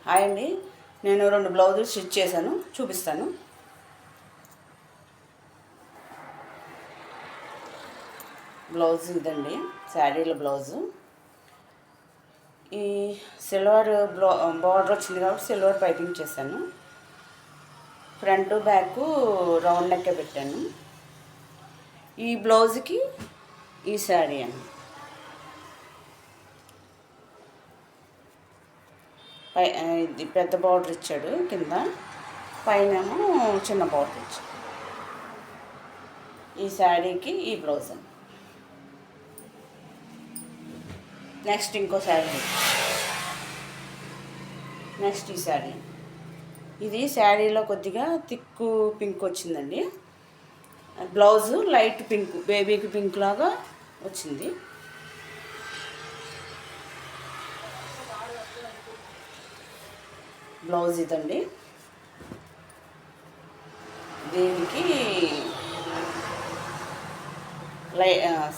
Hi అండి, నేను 2 బ్లౌజులు స్టిచ్ చేశాను, చూపిస్తాను. బ్లౌజ్ ఇదండి, శారీల బ్లౌజు. ఈ సిల్వర్ బార్డర్ వచ్చింది కాబట్టి సిల్వర్ పైపింగ్ చేశాను. ఫ్రంట్ బ్యాక్ రౌండ్ నెక్కే పెట్టాను. ఈ బ్లౌజ్కి ఈ శారీ అండి. ఇది పెద్ద బార్డర్ ఇచ్చాడు కింద, పైనేమో చిన్న బార్డర్ ఇచ్చాడు. ఈ శారీకి ఈ బ్లౌజ్ అండి. నెక్స్ట్ ఇంకో శారీ, నెక్స్ట్ ఈ శారీ. ఇది శారీలో కొద్దిగా థిక్ పింక్ వచ్చిందండి. బ్లౌజు లైట్ పింక్, బేబీకి పింక్ లాగా వచ్చింది. బ్లౌజ్ ఇదండి. దీనికి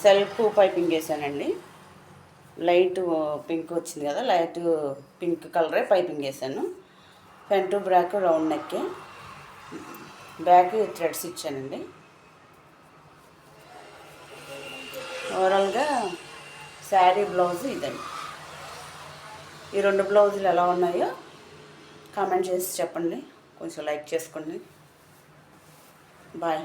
సెల్ఫ్ పైపింగ్ వేసానండి. లైట్ పింక్ వచ్చింది కదా, లైట్ పింక్ కలరే పైపింగ్ వేసాను. ఫ్రంట్ బ్యాక్ రౌండ్ నెక్కే, బ్యాక్ థ్రెడ్స్ ఇచ్చానండి. ఓవరాల్గా శారీ బ్లౌజ్ ఇదండి. ఈ 2 బ్లౌజులు ఎలా ఉన్నాయో కామెంట్ చేసి చెప్పండి, కొంచెం లైక్ చేసుకోండి. బాయ్.